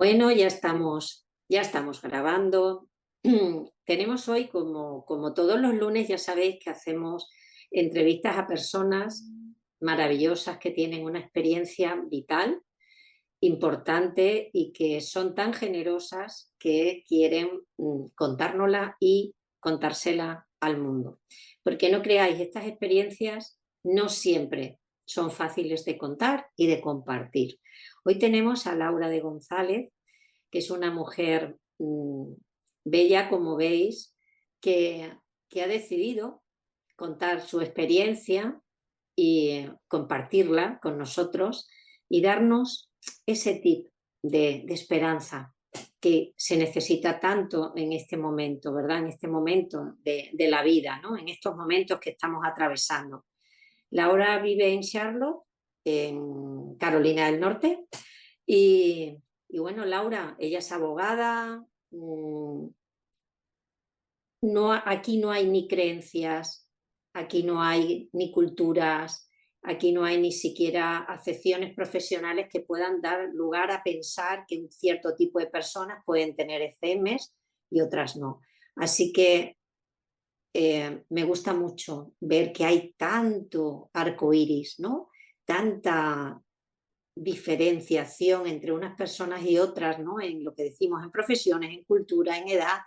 Bueno, ya estamos grabando. Tenemos hoy, como todos los lunes, ya sabéis que hacemos entrevistas a personas maravillosas que tienen una experiencia vital importante y que son tan generosas que quieren contárnosla y contársela al mundo. Porque no creáis, estas experiencias no siempre son fáciles de contar y de compartir. Hoy tenemos a Laura de González, que es una mujer bella, como veis, que, que ha decidido contar su experiencia y compartirla con nosotros y darnos ese tip de esperanza que se necesita tanto en este momento, ¿verdad? En este momento de la vida, ¿no? En estos momentos que estamos atravesando. Laura vive en Charlotte, en Carolina del Norte, y bueno, Laura, ella es abogada, no, aquí no hay ni creencias, aquí no hay ni culturas, aquí no hay ni siquiera acepciones profesionales que puedan dar lugar a pensar que un cierto tipo de personas pueden tener ECMs y otras no. Así que me gusta mucho ver que hay tanto arco iris, ¿no? Tanta diferenciación entre unas personas y otras, ¿no? En lo que decimos, en profesiones, en cultura, en edad.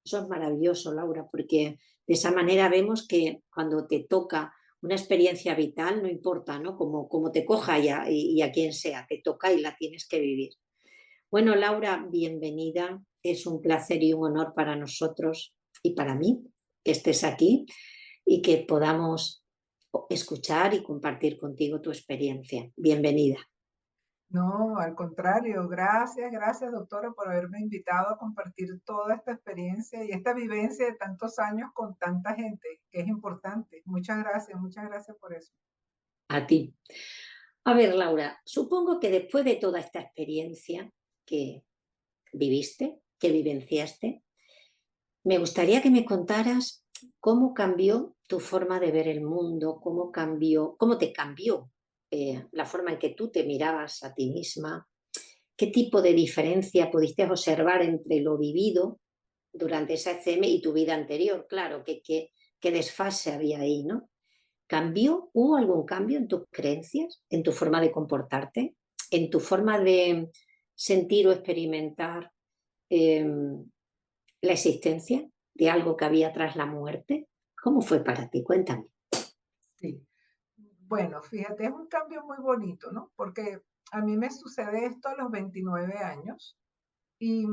Eso es maravilloso, Laura, porque de esa manera vemos que cuando te toca una experiencia vital, no importa, ¿no? Como te coja y a quien sea, te toca y la tienes que vivir. Bueno, Laura, bienvenida. Es un placer y un honor para nosotros y para mí que estés aquí y que podamos escuchar y compartir contigo tu experiencia. Bienvenida. No, al contrario, gracias, gracias doctora por haberme invitado a compartir toda esta experiencia y esta vivencia de tantos años con tanta gente, que es importante. Muchas gracias por eso. A ti. A ver, Laura, supongo que después de toda esta experiencia que viviste, que vivenciaste, me gustaría que me contaras cómo cambió tu forma de ver el mundo, cómo te cambió la forma en que tú te mirabas a ti misma, qué tipo de diferencia pudiste observar entre lo vivido durante esa ECM y tu vida anterior. Claro, qué desfase había ahí, ¿no? ¿Hubo algún cambio en tus creencias, en tu forma de comportarte, en tu forma de sentir o experimentar eh, la existencia de algo que había tras la muerte? ¿Cómo fue para ti? Cuéntame. Sí. Bueno, fíjate, es un cambio muy bonito, ¿no? Porque a mí me sucede esto a los 29 años y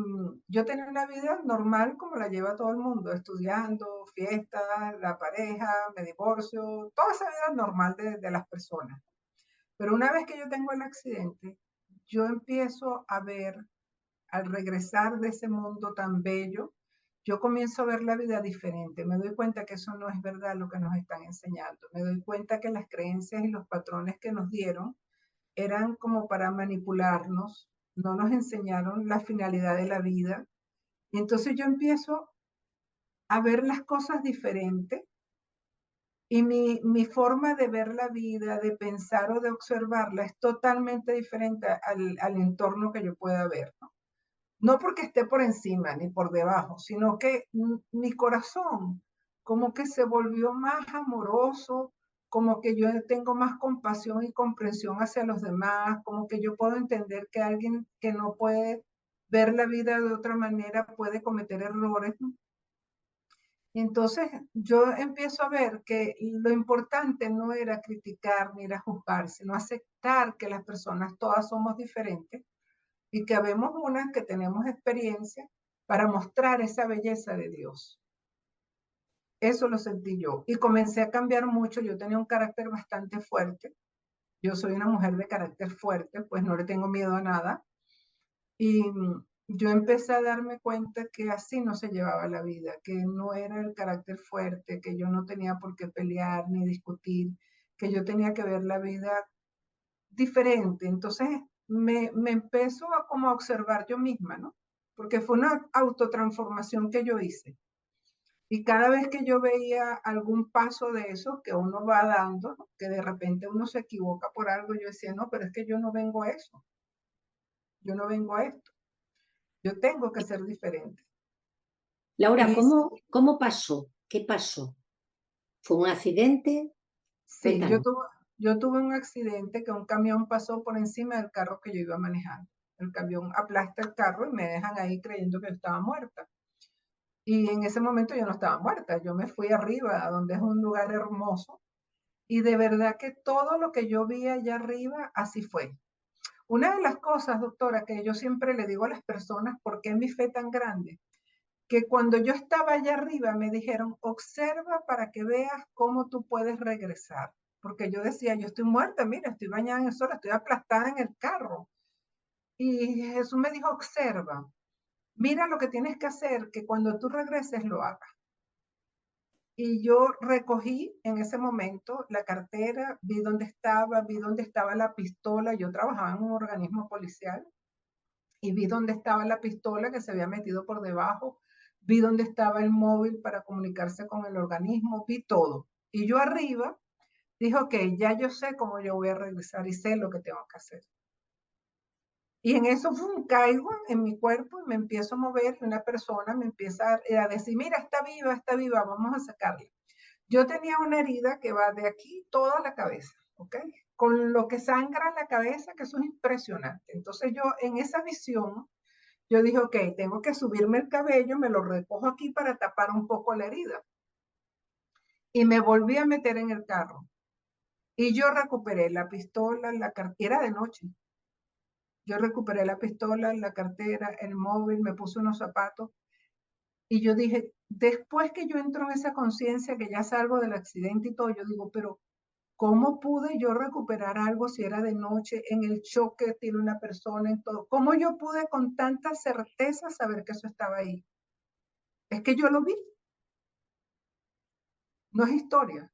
yo tenía una vida normal como la lleva todo el mundo, estudiando, fiestas, la pareja, me divorcio, toda esa vida normal de las personas. Pero una vez que yo tengo el accidente, yo empiezo a ver, al regresar de ese mundo tan bello, yo comienzo a ver la vida diferente. Me doy cuenta que eso no es verdad lo que nos están enseñando. Me doy cuenta que las creencias y los patrones que nos dieron eran como para manipularnos, no nos enseñaron la finalidad de la vida. Y entonces yo empiezo a ver las cosas diferentes y mi forma de ver la vida, de pensar o de observarla es totalmente diferente al entorno que yo pueda ver, ¿no? No porque esté por encima ni por debajo, sino que mi corazón como que se volvió más amoroso, como que yo tengo más compasión y comprensión hacia los demás, como que yo puedo entender que alguien que no puede ver la vida de otra manera puede cometer errores, ¿no? Y entonces yo empiezo a ver que lo importante no era criticar ni era juzgar, sino aceptar que las personas todas somos diferentes y que habemos unas que tenemos experiencia para mostrar esa belleza de Dios. Eso lo sentí yo. Y comencé a cambiar mucho. Yo tenía un carácter bastante fuerte. Yo soy una mujer de carácter fuerte, pues no le tengo miedo a nada. Y yo empecé a darme cuenta que así no se llevaba la vida, que no era el carácter fuerte, que yo no tenía por qué pelear ni discutir, que yo tenía que ver la vida diferente. Entonces me empezó a como a observar yo misma, ¿no? Porque fue una autotransformación que yo hice. Y cada vez que yo veía algún paso de eso que uno va dando, ¿no? Que de repente uno se equivoca por algo, yo decía, no, pero es que yo no vengo a eso, yo no vengo a esto. Yo tengo que ser diferente. Laura, Y ¿cómo pasó? ¿Qué pasó? ¿Fue un accidente? sí, Cuéntanos. yo tuve un accidente que un camión pasó por encima del carro que yo iba manejando. El camión aplasta el carro y me dejan ahí creyendo que yo estaba muerta. Y en ese momento yo no estaba muerta, yo me fui arriba, a donde es un lugar hermoso. Y de verdad que todo lo que yo vi allá arriba, así fue. Una de las cosas, doctora, que yo siempre le digo a las personas, ¿por qué mi fe tan grande? Que cuando yo estaba allá arriba me dijeron, observa para que veas cómo tú puedes regresar. Porque yo decía, yo estoy muerta, mira, estoy bañada en el sol, estoy aplastada en el carro. Y Jesús me dijo, observa, mira lo que tienes que hacer, que cuando tú regreses lo hagas. Y yo recogí en ese momento la cartera, vi dónde estaba la pistola. Yo trabajaba en un organismo policial y vi dónde estaba la pistola que se había metido por debajo, vi dónde estaba el móvil para comunicarse con el organismo, vi todo. Y yo arriba dije, ok, ya yo sé cómo yo voy a regresar y sé lo que tengo que hacer. Y en eso caigo en mi cuerpo y me empiezo a mover y una persona me empieza a decir, mira, está viva, vamos a sacarla. Yo tenía una herida que va de aquí toda la cabeza, ¿ok? Con lo que sangra la cabeza, que eso es impresionante. Entonces yo en esa visión, yo dije, ok, tengo que subirme el cabello, me lo recojo aquí para tapar un poco la herida. Y me volví a meter en el carro. Y yo recuperé la pistola, la cartera de noche. Yo recuperé la pistola, la cartera, el móvil, me puse unos zapatos. Y yo dije, después que yo entro en esa conciencia, que ya salgo del accidente y todo, yo digo, pero ¿cómo pude yo recuperar algo si era de noche, en el choque tiene una persona, en todo? ¿Cómo yo pude con tanta certeza saber que eso estaba ahí? Es que yo lo vi, no es historia.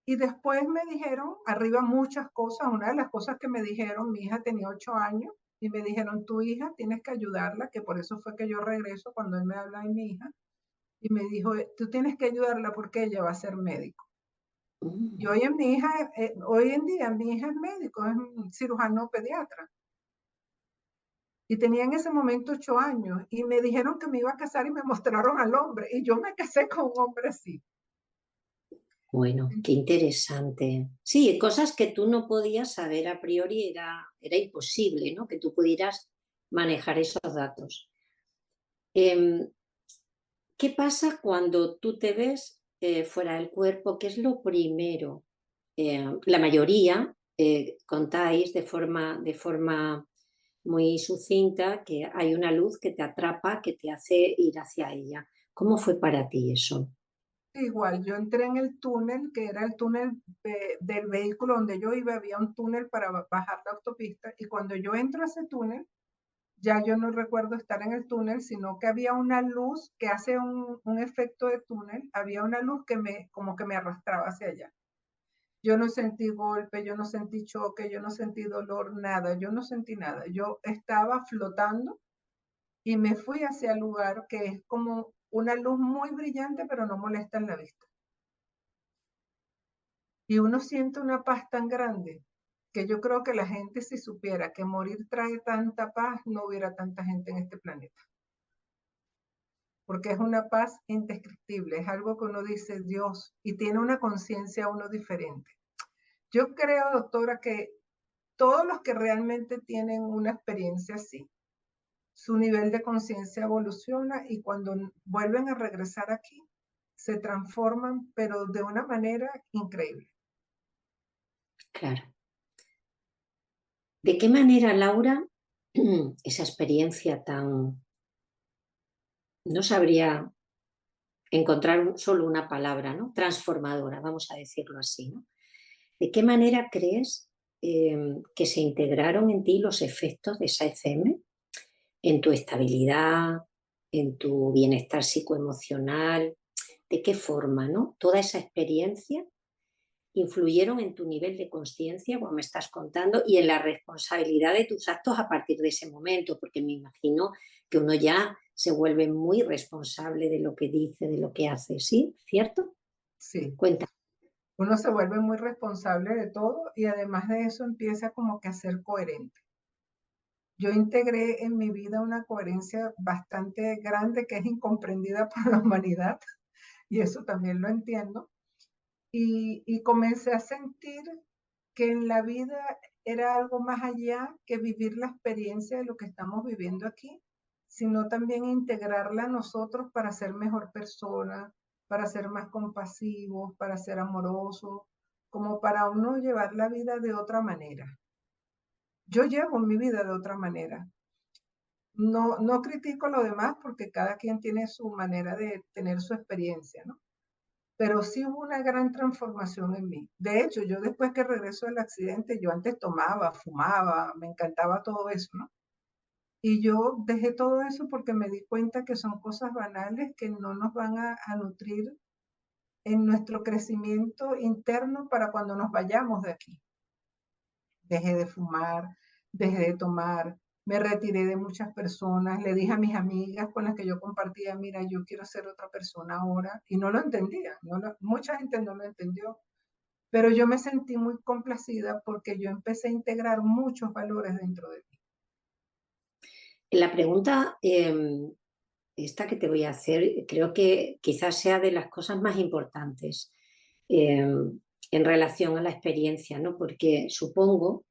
Y después me dijeron, arriba muchas cosas, una de las cosas que me dijeron, mi hija tenía 8 años, y me dijeron, tu hija tienes que ayudarla, que por eso fue que yo regreso cuando él me habla de mi hija, y me dijo, tú tienes que ayudarla porque ella va a ser médico. Y Mm, hoy en día mi hija es médico, es un cirujano pediatra. Y tenía en ese momento 8 años y me dijeron que me iba a casar y me mostraron al hombre y yo me casé con un hombre así. bueno, qué interesante. Sí, cosas que tú no podías saber a priori, era imposible, ¿no? Que tú pudieras manejar esos datos. Em, ¿Qué pasa cuando tú te ves fuera del cuerpo? ¿Qué es lo primero? La mayoría contáis de forma muy sucinta que hay una luz que te atrapa, que te hace ir hacia ella. ¿Cómo fue para ti eso? Igual, yo entré en el túnel, que era el túnel del vehículo donde yo iba, había un túnel para bajar la autopista y cuando yo entro a ese túnel, ya yo no recuerdo estar en el túnel, sino que había una luz que hace un efecto de túnel, había una luz que como que me arrastraba hacia allá. Yo no sentí golpe, yo no sentí choque, yo no sentí dolor, nada, yo no sentí nada. Yo estaba flotando y me fui hacia el lugar que es como una luz muy brillante, pero no molesta en la vista. Y uno siente una paz tan grande que yo creo que la gente si supiera que morir trae tanta paz, no hubiera tanta gente en este planeta. Porque es una paz indescriptible, es algo que uno dice Dios y tiene una conciencia uno diferente. Yo creo, doctora, que todos los que realmente tienen una experiencia así, su nivel de conciencia evoluciona y cuando vuelven a regresar aquí, se transforman, pero de una manera increíble. Claro. ¿De qué manera, Laura, esa experiencia tan, no sabría encontrar solo una palabra, ¿no? Transformadora, vamos a decirlo así, ¿no? ¿De qué manera crees que se integraron en ti los efectos de esa ECM en tu estabilidad, en tu bienestar psicoemocional? ¿De qué forma, no? Toda esa experiencia influyeron en tu nivel de conciencia, como me estás contando, y en la responsabilidad de tus actos a partir de ese momento, porque me imagino que uno ya se vuelve muy responsable de lo que dice, de lo que hace, ¿sí? ¿Cierto? Sí, Cuenta. uno se vuelve muy responsable de todo y además de eso empieza como que a ser coherente. yo integré en mi vida una coherencia bastante grande que es incomprendida por la humanidad, y eso también lo entiendo. Y comencé a sentir que en la vida era algo más allá que vivir la experiencia de lo que estamos viviendo aquí, sino también integrarla a nosotros para ser mejor persona, para ser más compasivos, para ser amorosos, como para uno llevar la vida de otra manera. Yo llevo mi vida de otra manera. No critico lo demás porque cada quien tiene su manera de tener su experiencia, ¿no? Pero sí hubo una gran transformación en mí. De hecho, yo después que regreso del accidente, yo antes tomaba, fumaba, me encantaba todo eso, ¿no? Y yo dejé todo eso porque me di cuenta que son cosas banales que no nos van a nutrir en nuestro crecimiento interno para cuando nos vayamos de aquí. Dejé de fumar, dejé de tomar, me retiré de muchas personas, le dije a mis amigas con las que yo compartía, mira, yo quiero ser otra persona ahora, y no lo entendía, mucha gente no lo entendió, pero yo me sentí muy complacida porque yo empecé a integrar muchos valores dentro de mí. La pregunta esta que te voy a hacer, creo que quizás sea de las cosas más importantes en relación a la experiencia, ¿no? Porque supongo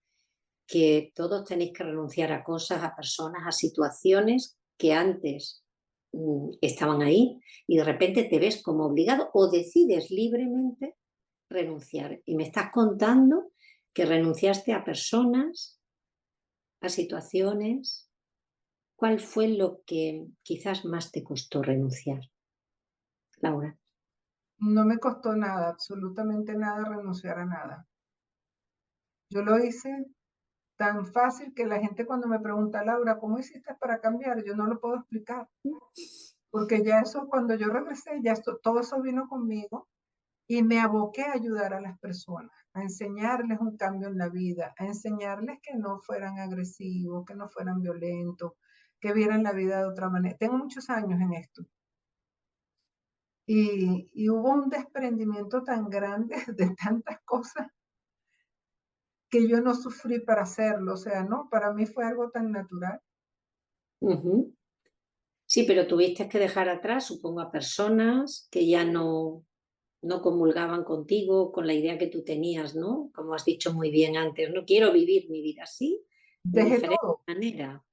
que todos tenéis que renunciar a cosas, a personas, a situaciones que antes estaban ahí y de repente te ves como obligado o decides libremente renunciar. Y me estás contando que renunciaste a personas, a situaciones. ¿Cuál fue lo que quizás más te costó renunciar, Laura? No me costó nada, absolutamente nada renunciar a nada. Yo lo hice tan fácil que la gente cuando me pregunta, Laura, ¿cómo hiciste para cambiar? Yo no lo puedo explicar, porque ya eso, cuando yo regresé, ya todo eso vino conmigo y me aboqué a ayudar a las personas, a enseñarles un cambio en la vida, a enseñarles que no fueran agresivos, que no fueran violentos, que vieran la vida de otra manera. Tengo muchos años en esto y hubo un desprendimiento tan grande de tantas cosas que yo no sufrí para hacerlo, o sea, no, para mí fue algo tan natural. Ujú. Sí, pero tuviste que dejar atrás, supongo, a personas que ya no comulgaban contigo, con la idea que tú tenías, ¿no? Como has dicho muy bien antes, no quiero vivir mi vida así, de Dejé diferente todo, manera.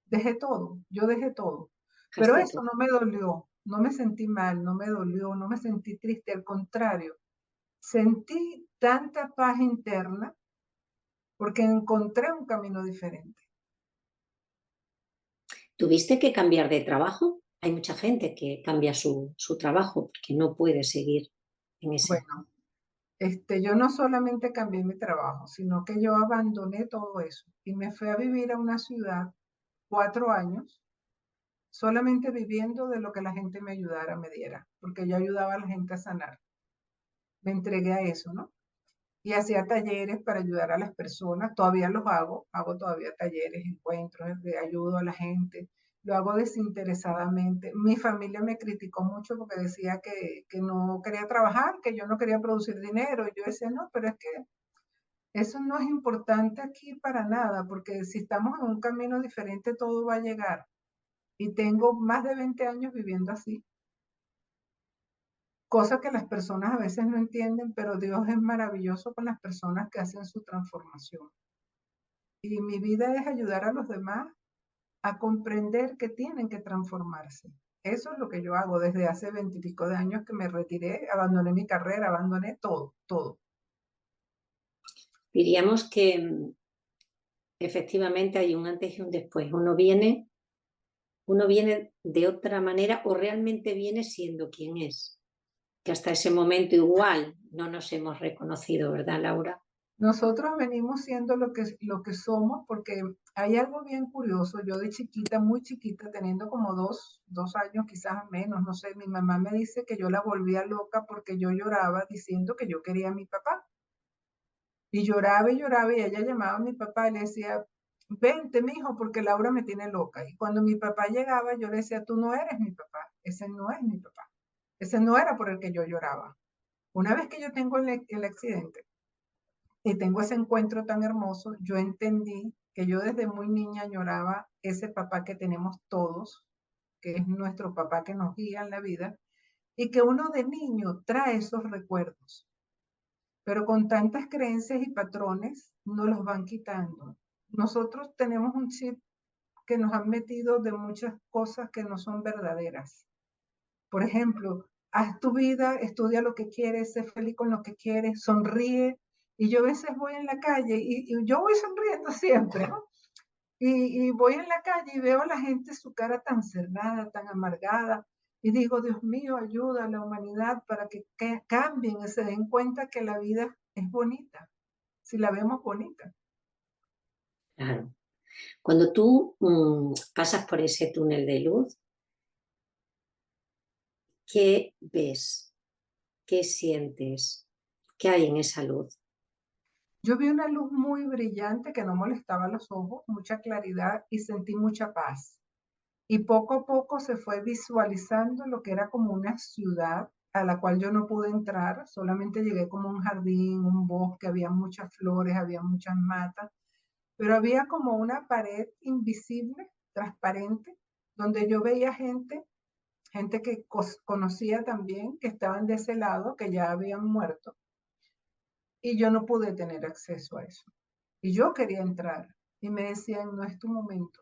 dejé todo, yo dejé todo. Pero Dejaste eso todo. no me dolió, no me sentí mal, no me dolió, no me sentí triste, al contrario, sentí tanta paz interna porque encontré un camino diferente. ¿Tuviste que cambiar de trabajo? Hay mucha gente que cambia su trabajo porque no puede seguir en ese. Bueno, yo no solamente cambié mi trabajo, sino que yo abandoné todo eso y me fui a vivir a una ciudad 4 años, solamente viviendo de lo que la gente me ayudara, me diera, porque yo ayudaba a la gente a sanar. Me entregué a eso, ¿no? Y hacía talleres para ayudar a las personas, todavía los hago todavía talleres, encuentros, ayudo a la gente, lo hago desinteresadamente. Mi familia me criticó mucho porque decía que no quería trabajar, que yo no quería producir dinero, y yo decía, no, pero es que eso no es importante aquí para nada, porque si estamos en un camino diferente, todo va a llegar. Y tengo más de 20 años viviendo así, cosa que las personas a veces no entienden, pero Dios es maravilloso con las personas que hacen su transformación. Y mi vida es ayudar a los demás a comprender que tienen que transformarse. Eso es lo que yo hago desde hace 20 y pico de años que me retiré, abandoné mi carrera, abandoné todo, todo. Diríamos que efectivamente hay un antes y un después. Uno viene de otra manera o realmente viene siendo quien es. Que hasta ese momento igual no nos hemos reconocido, ¿verdad, Laura? Nosotros venimos siendo lo que somos porque hay algo bien curioso. Yo de chiquita, muy chiquita, teniendo como 2 años, quizás menos, no sé, mi mamá me dice que yo la volvía loca porque yo lloraba diciendo que yo quería a mi papá. Y lloraba y ella llamaba a mi papá y le decía, vente, mijo, porque Laura me tiene loca. Y cuando mi papá llegaba, yo le decía, tú no eres mi papá, ese no es mi papá. Ese no era por el que yo lloraba. Una vez que yo tengo el accidente, y tengo ese encuentro tan hermoso, yo entendí que yo desde muy niña añoraba ese papá que tenemos todos, que es nuestro papá que nos guía en la vida, y que uno de niño trae esos recuerdos, pero con tantas creencias y patrones no los van quitando. Nosotros tenemos un chip que nos han metido de muchas cosas que no son verdaderas. Por ejemplo, haz tu vida, estudia lo que quieres, sé feliz con lo que quieres, sonríe. Y yo a veces voy en la calle y yo voy sonriendo siempre, ¿no? Y voy en la calle y veo a la gente su cara tan cerrada, tan amargada, y digo, Dios mío, ayuda a la humanidad para que cambien y se den cuenta que la vida es bonita, si la vemos bonita. Claro. Cuando tú pasas por ese túnel de luz, ¿qué ves? ¿Qué sientes? ¿Qué hay en esa luz? Yo vi una luz muy brillante que no molestaba los ojos, mucha claridad y sentí mucha paz. Y poco a poco se fue visualizando lo que era como una ciudad a la cual yo no pude entrar, solamente llegué como un jardín, un bosque, había muchas flores, había muchas matas, pero había como una pared invisible, transparente, donde yo veía gente, gente que conocía también, que estaban de ese lado, que ya habían muerto, y yo no pude tener acceso a eso. Y yo quería entrar, y me decían, no es tu momento.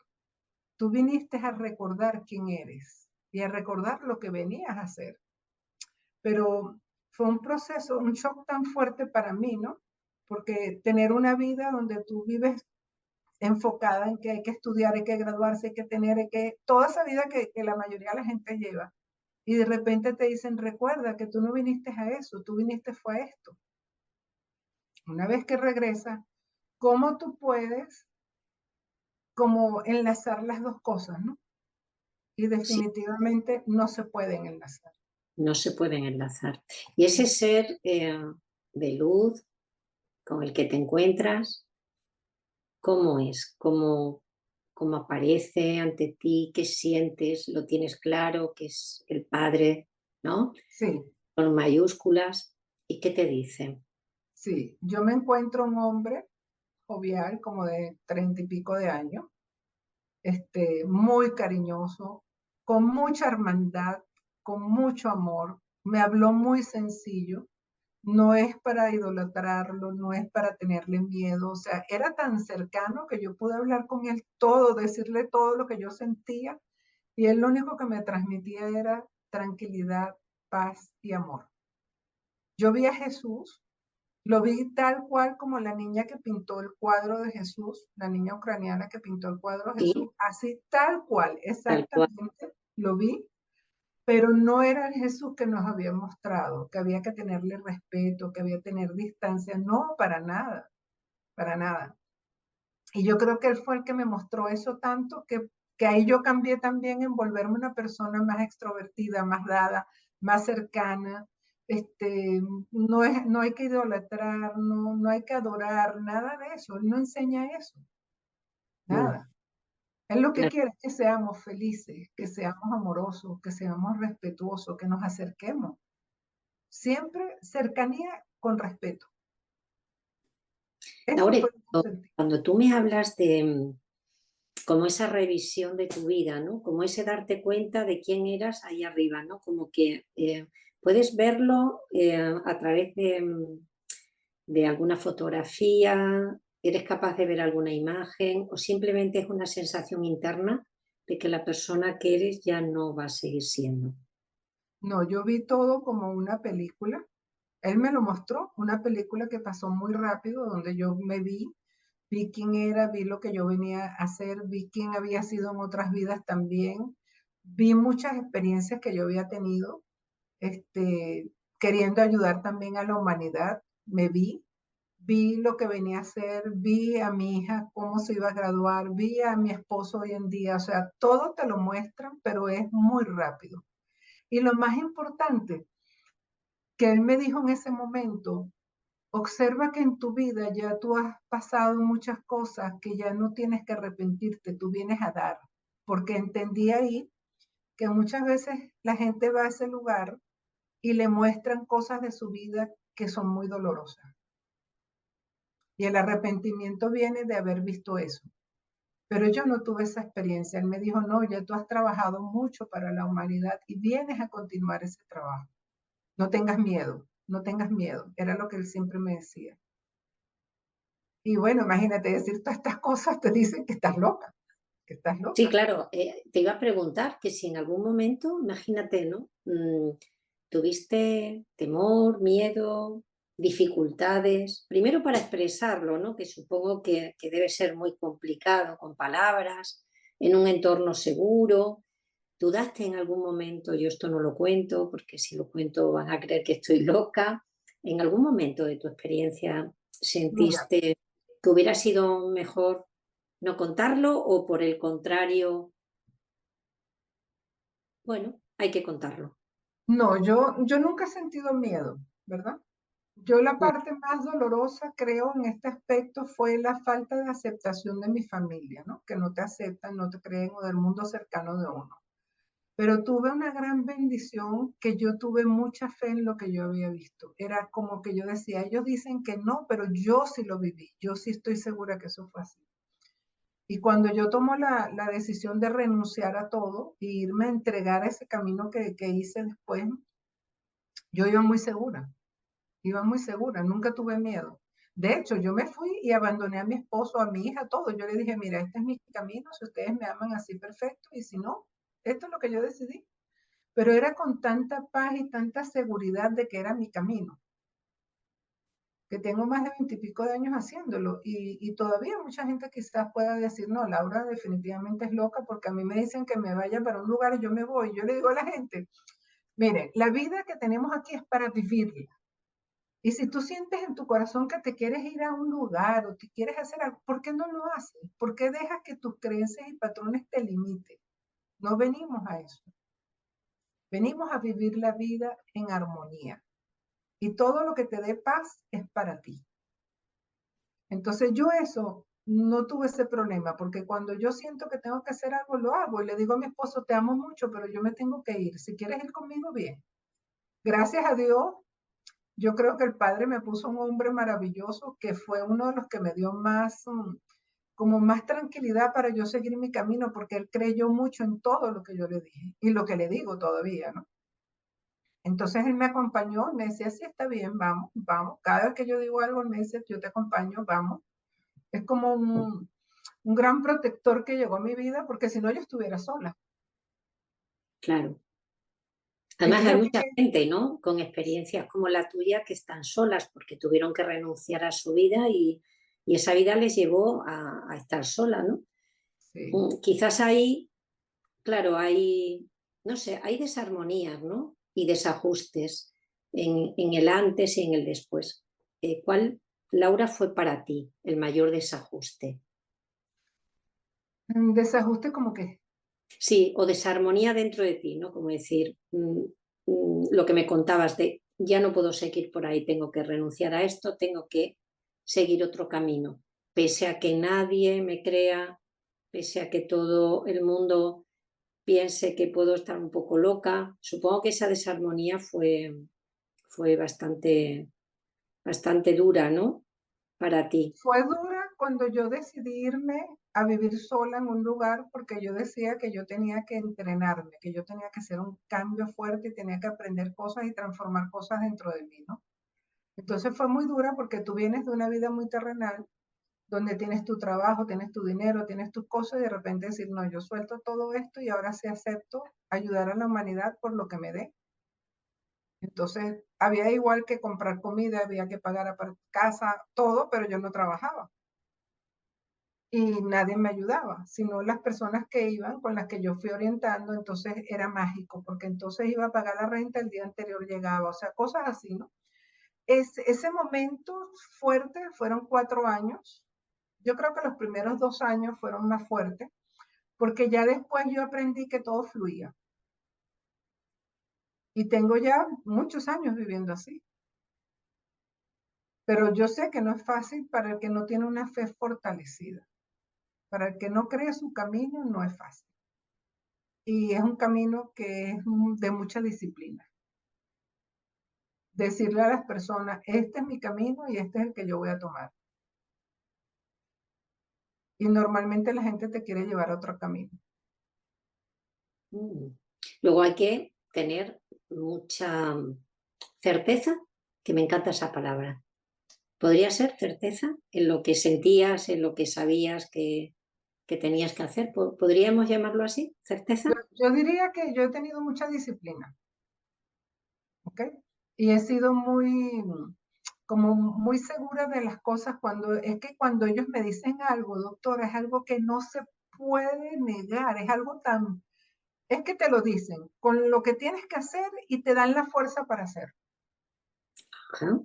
Tú viniste a recordar quién eres y a recordar lo que venías a hacer. Pero fue un proceso, un shock tan fuerte para mí, ¿no? Porque tener una vida donde tú vives enfocada en que hay que estudiar, hay que graduarse, hay que tener, hay que, toda esa vida que la mayoría de la gente lleva. Y de repente te dicen, recuerda que tú no viniste a eso, tú viniste fue a esto. Una vez que regresas, ¿cómo tú puedes como enlazar las dos cosas, ¿no? Y Sí, definitivamente no se pueden enlazar. no se pueden enlazar. Y ese ser de luz con el que te encuentras, ¿cómo es? ¿Cómo aparece ante ti? ¿Qué sientes? ¿Lo tienes claro? ¿Que es el Padre? ¿No? Sí, Con mayúsculas. ¿Y qué te dice? sí. Yo me encuentro un hombre jovial, como de 30 y pico de años, muy cariñoso, con mucha hermandad, con mucho amor. Me habló muy sencillo. No es para idolatrarlo, no es para tenerle miedo. O sea, era tan cercano que yo pude hablar con él todo, decirle todo lo que yo sentía. Y él lo único que me transmitía era tranquilidad, paz y amor. Yo vi a Jesús, lo vi tal cual como la niña que pintó el cuadro de Jesús, la niña ucraniana que pintó el cuadro de Sí, Jesús, así tal cual, tal cual. exactamente, lo vi, pero no era el Jesús que nos había mostrado, que había que tenerle respeto, que había que tener distancia, no, para nada, para nada. Y yo creo que él fue el que me mostró eso tanto que ahí yo cambié también en volverme una persona más extrovertida, más dada, más cercana. No hay que idolatrar, no hay que adorar, nada de eso. Él no enseña eso, No, nada. Él lo que claro. quiere es que seamos felices, que seamos amorosos, que seamos respetuosos, que nos acerquemos. Siempre cercanía con respeto. Eso Laure, fue lo que sentí. cuando tú me hablas de como esa revisión de tu vida, ¿no? Como ese darte cuenta de quién eras ahí arriba, ¿no? Como que puedes verlo a través de alguna fotografía, eres capaz de ver alguna imagen o simplemente es una sensación interna de que la persona que eres ya no va a seguir siendo. No, yo vi todo como una película. Él me lo mostró, una película que pasó muy rápido, donde yo me vi quién era, vi lo que yo venía a hacer, vi quién había sido en otras vidas también, vi muchas experiencias que yo había tenido, queriendo ayudar también a la humanidad, me vi lo que venía a hacer, vi a mi hija cómo se iba a graduar, vi a mi esposo hoy en día, o sea, todo te lo muestran, pero es muy rápido. Y lo más importante, que él me dijo en ese momento, observa que en tu vida ya tú has pasado muchas cosas que ya no tienes que arrepentirte, tú vienes a dar, porque entendí ahí que muchas veces la gente va a ese lugar y le muestran cosas de su vida que son muy dolorosas. Y el arrepentimiento viene de haber visto eso. Pero yo no tuve esa experiencia. Él me dijo, no, ya tú has trabajado mucho para la humanidad y vienes a continuar ese trabajo. No tengas miedo, no tengas miedo. Era lo que él siempre me decía. Y bueno, imagínate decir todas estas cosas, te dicen que estás loca, que estás Sí, loca. claro, te iba a preguntar que si en algún momento, imagínate, ¿no? Tuviste temor, miedo, dificultades, primero para expresarlo, ¿no? Que supongo que debe ser muy complicado con palabras, en un entorno seguro. ¿Dudaste en algún momento, yo esto no lo cuento, porque si lo cuento van a creer que estoy loca? ¿En algún momento de tu experiencia Mira, sentiste que hubiera sido mejor no contarlo o por el contrario, bueno, hay que contarlo? no, yo nunca he sentido miedo, ¿verdad? Yo la Mm, parte más dolorosa, creo, en este aspecto fue la falta de aceptación de mi familia, ¿no? Que no te aceptan, no te creen, o del mundo cercano de uno. Pero tuve una gran bendición que yo tuve mucha fe en lo que yo había visto. Era como que yo decía, ellos dicen que no, pero yo sí lo viví, yo sí estoy segura que eso fue así. Y cuando yo tomo la decisión de renunciar a todo e irme a entregar a ese camino que hice después, yo iba muy segura, nunca tuve miedo. De hecho, yo me fui y abandoné a mi esposo, a mi hija, todo. Yo le dije, mira, este es mi camino, si ustedes me aman así, perfecto, y si no, esto es lo que yo decidí. Pero era con tanta paz y tanta seguridad de que era mi camino, que tengo más de 20 y pico de años haciéndolo. Y todavía mucha gente quizás pueda decir, no, Laura definitivamente es loca porque a mí me dicen que me vaya para un lugar y yo me voy. Yo le digo a la gente, mire, la vida que tenemos aquí es para vivirla. Y si tú sientes en tu corazón que te quieres ir a un lugar o te quieres hacer algo, ¿por qué no lo haces? ¿Por qué dejas que tus creencias y patrones te limiten? No venimos a eso. Venimos a vivir la vida en armonía. Y todo lo que te dé paz es para ti. Entonces yo eso no tuve ese problema, porque cuando yo siento que tengo que hacer algo, lo hago. Y le digo a mi esposo, te amo mucho, pero yo me tengo que ir. Si quieres ir conmigo, bien. Gracias a Dios, yo creo que el Padre me puso un hombre maravilloso que fue uno de los que me dio más, como más tranquilidad para yo seguir mi camino, porque él creyó mucho en todo lo que yo le dije y lo que le digo todavía, ¿no? Entonces él me acompañó y me decía, sí, está bien, vamos, vamos. Cada vez que yo digo algo, él me dice, yo te acompaño, vamos. Es como un gran protector que llegó a mi vida, porque si no yo estuviera sola. claro. Y Además, hay fíjate mucha que, gente, ¿no? Con experiencias como la tuya que están solas porque tuvieron que renunciar a su vida y esa vida les llevó a estar sola, ¿no? sí. Quizás ahí, claro, hay, no sé, hay desarmonías, ¿no? Y desajustes en el antes y en el después. ¿Cuál, Laura, fue para ti el mayor desajuste? Desajuste como que, Sí, o desarmonía dentro de ti, ¿no? Como decir, lo que me contabas de ya no puedo seguir por ahí, tengo que renunciar a esto, tengo que seguir otro camino, pese a que nadie me crea, pese a que todo el mundo piense que puedo estar un poco loca. Supongo que esa desarmonía fue bastante dura, ¿no? Para ti. fue dura cuando yo decidí irme a vivir sola en un lugar porque yo decía que yo tenía que entrenarme, que yo tenía que hacer un cambio fuerte y tenía que aprender cosas y transformar cosas dentro de mí, ¿no? Entonces fue muy dura porque tú vienes de una vida muy terrenal, donde tienes tu trabajo, tienes tu dinero, tienes tus cosas y de repente decir, no, yo suelto todo esto y ahora sí acepto ayudar a la humanidad por lo que me dé. Entonces había igual que comprar comida, había que pagar casa, todo, pero yo no trabajaba y nadie me ayudaba, sino las personas que iban, con las que yo fui orientando, entonces era mágico, porque entonces iba a pagar la renta, el día anterior llegaba, o sea, cosas así, ¿no? Ese momento fuerte fueron 4 años. Yo creo que los primeros 2 años fueron más fuertes, porque ya después yo aprendí que todo fluía. Y tengo ya muchos años viviendo así. Pero yo sé que no es fácil para el que no tiene una fe fortalecida. Para el que no cree su camino, no es fácil. Y es un camino que es de mucha disciplina. Decirle a las personas, este es mi camino y este es el que yo voy a tomar. y normalmente la gente te quiere llevar a otro camino. Mm. Luego hay que tener mucha certeza, que me encanta esa palabra. ¿Podría ser certeza en lo que sentías, en lo que sabías que tenías que hacer? ¿Podríamos llamarlo así? Yo, ¿Certeza? yo diría que yo he tenido mucha disciplina, ¿ok? Y he sido muy, como muy segura de las cosas cuando, es que cuando ellos me dicen algo, doctora, es algo que no se puede negar, es algo tan, es que te lo dicen, con lo que tienes que hacer y te dan la fuerza para hacer. Ajá.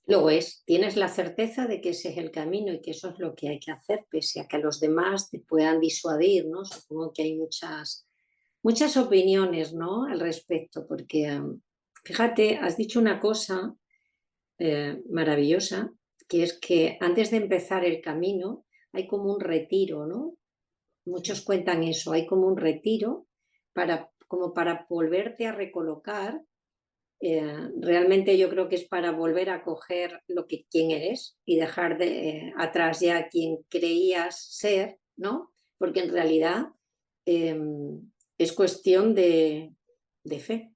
Luego tienes la certeza de que ese es el camino y que eso es lo que hay que hacer, pese a que los demás te puedan disuadir, ¿no? Supongo que hay muchas opiniones, ¿no? Al respecto, porque fíjate, has dicho una cosa maravillosa, que es que antes de empezar el camino hay como un retiro, ¿no? Sí, Muchos cuentan eso, hay como un retiro como para volverte a recolocar. Realmente yo creo que es para volver a coger quién eres y dejar atrás ya quien creías ser, ¿no? Porque en realidad eh, es cuestión de fe,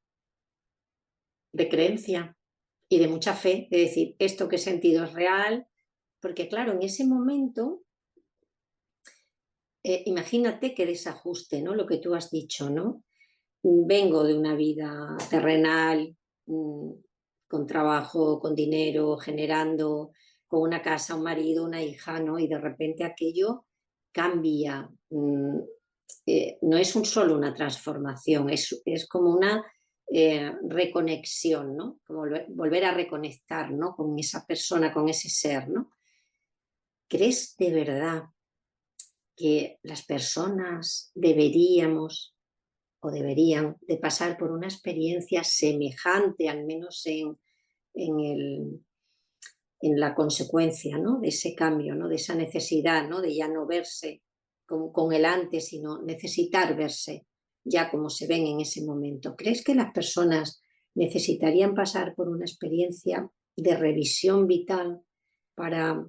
de creencia y de mucha fe, de decir, esto que he sentido es real, porque claro, en ese momento, imagínate qué desajuste, ¿no? Lo que tú has dicho, ¿no? Vengo de una vida terrenal, mm, con trabajo, con dinero, generando, con una casa, un marido, una hija, ¿no? Y de repente aquello cambia. No es solo una transformación, es como una reconexión, ¿no? Como volver a reconectar, ¿no? Con esa persona, con ese ser, ¿no? ¿Crees de verdad que las personas deberíamos o deberían de pasar por una experiencia semejante, al menos en, el, en la consecuencia, ¿no? De ese cambio, ¿no? De esa necesidad, ¿no? De ya no verse con el antes, sino necesitar verse ya como se ven en ese momento. ¿Crees que las personas necesitarían pasar por una experiencia de revisión vital para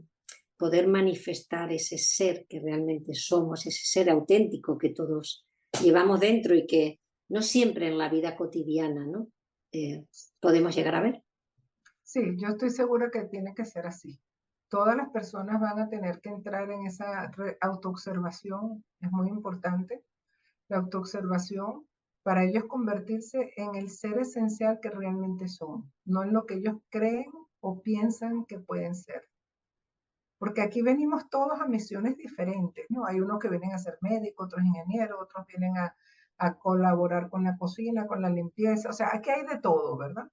poder manifestar ese ser que realmente somos, ese ser auténtico que todos llevamos dentro y que no siempre en la vida cotidiana, ¿no? Podemos llegar a ver? sí, yo estoy segura que tiene que ser así. Todas las personas van a tener que entrar en esa autoobservación, es muy importante, la autoobservación para ellos convertirse en el ser esencial que realmente son, no en lo que ellos creen o piensan que pueden ser. Porque aquí venimos todos a misiones diferentes, ¿no? Hay unos que vienen a ser médicos, otros ingenieros, otros vienen a colaborar con la cocina, con la limpieza, o sea, aquí hay de todo, ¿verdad?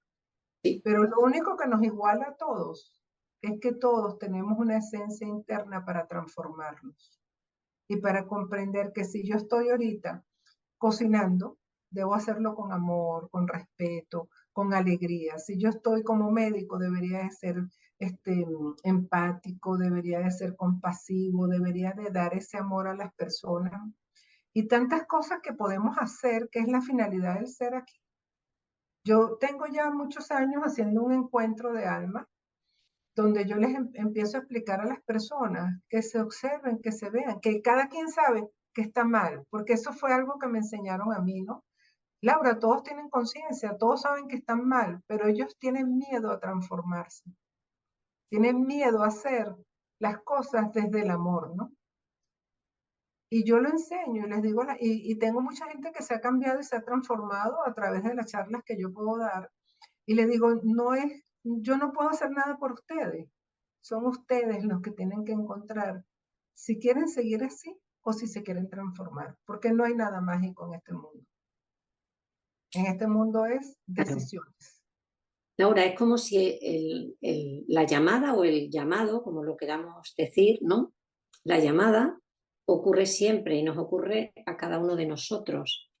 Sí, Pero lo único que nos iguala a todos es que todos tenemos una esencia interna para transformarnos y para comprender que si yo estoy ahorita cocinando, debo hacerlo con amor, con respeto, con alegría. Si yo estoy como médico, debería de ser empático, debería de ser compasivo, debería de dar ese amor a las personas y tantas cosas que podemos hacer, que es la finalidad del ser aquí. Yo tengo ya muchos años haciendo un encuentro de alma donde yo les empiezo a explicar a las personas que se observen, que se vean, que cada quien sabe que está mal, porque eso fue algo que me enseñaron a mí, ¿no? Laura, todos tienen conciencia, todos saben que están mal, pero ellos tienen miedo a transformarse, tienen miedo a hacer las cosas desde el amor, ¿no? Y yo lo enseño y les digo, y tengo mucha gente que se ha cambiado y se ha transformado a través de las charlas que yo puedo dar. Y les digo, no es, yo no puedo hacer nada por ustedes. Son ustedes los que tienen que encontrar si quieren seguir así o si se quieren transformar, porque no hay nada mágico en este mundo. En este mundo es claro. decisiones. Laura, es como si la llamada o el llamado, como lo queramos decir, ¿no? La llamada ocurre siempre y nos ocurre a cada uno de nosotros,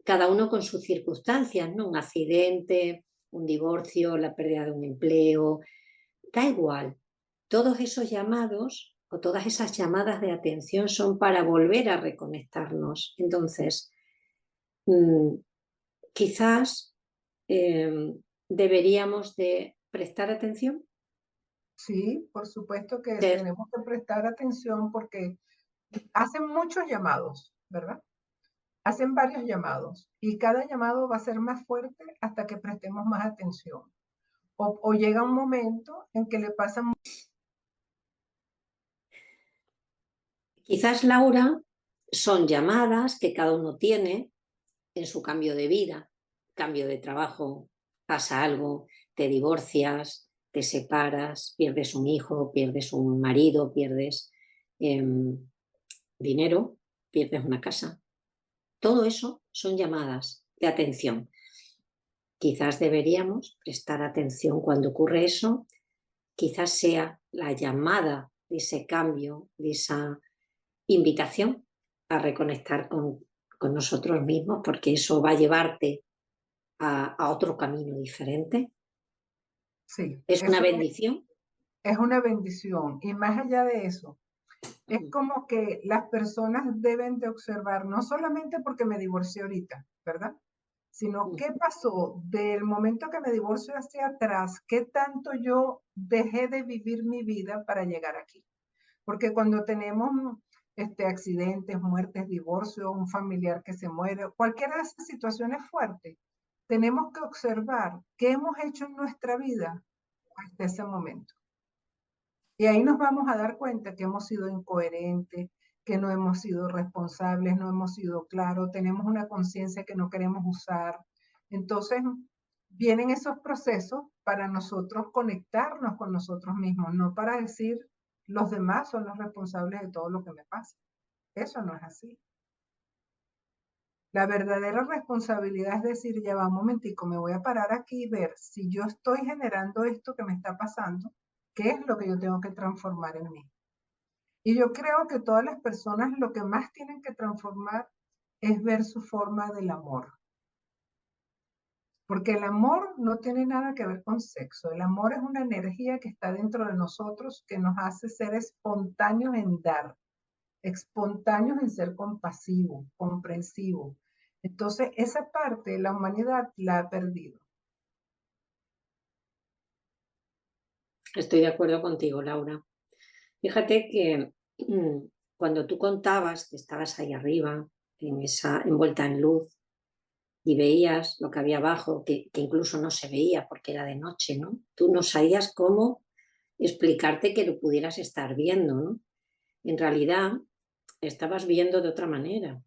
cada uno con sus circunstancias, ¿no? Un accidente, un divorcio, la pérdida de un empleo, da igual. Todos esos llamados o todas esas llamadas de atención son para volver a reconectarnos. Entonces, mm, quizás deberíamos de prestar atención. Sí, por supuesto que Ser- tenemos que prestar atención porque hacen muchos llamados, ¿verdad? Hacen varios llamados y cada llamado va a ser más fuerte hasta que prestemos más atención. O llega un momento en que le pasa. Quizás, Laura, son llamadas que cada uno tiene en su cambio de vida, cambio de trabajo, pasa algo, te divorcias, te separas, pierdes un hijo, pierdes un marido, pierdes eh, dinero, pierdes una casa. Todo eso son llamadas de atención. Quizás deberíamos prestar atención cuando ocurre eso, quizás sea la llamada de ese cambio, de esa invitación a reconectar con nosotros mismos, porque eso va a llevarte a otro camino diferente. Sí, Es una eso bendición. es una bendición. Y más allá de eso, es como que las personas deben de observar, no solamente porque me divorcié ahorita, ¿verdad? Sino qué pasó del momento que me divorcio hacia atrás, qué tanto yo dejé de vivir mi vida para llegar aquí. Porque cuando tenemos accidentes, muertes, divorcio, un familiar que se muere, cualquiera de esas situaciones fuertes, tenemos que observar qué hemos hecho en nuestra vida hasta ese momento. Y ahí nos vamos a dar cuenta que hemos sido incoherentes, que no hemos sido responsables, no hemos sido claros, tenemos una conciencia que no queremos usar. Entonces, vienen esos procesos para nosotros conectarnos con nosotros mismos, no para decir los demás son los responsables de todo lo que me pasa. Eso no es así. La verdadera responsabilidad es decir, ya va un momentico, me voy a parar aquí y ver si yo estoy generando esto que me está pasando, qué es lo que yo tengo que transformar en mí. Y yo creo que todas las personas lo que más tienen que transformar es ver su forma del amor. Porque el amor no tiene nada que ver con sexo. El amor es una energía que está dentro de nosotros que nos hace ser espontáneos en dar, espontáneos en ser compasivo, comprensivo. Entonces, esa parte de la humanidad la ha perdido. Estoy de acuerdo contigo, Laura. Fíjate que cuando tú contabas que estabas ahí arriba, en esa envuelta en luz, y veías lo que había abajo, que incluso no se veía porque era de noche, ¿no? Tú no sabías cómo explicarte que lo pudieras estar viendo, ¿no? En realidad, estabas viendo de otra manera,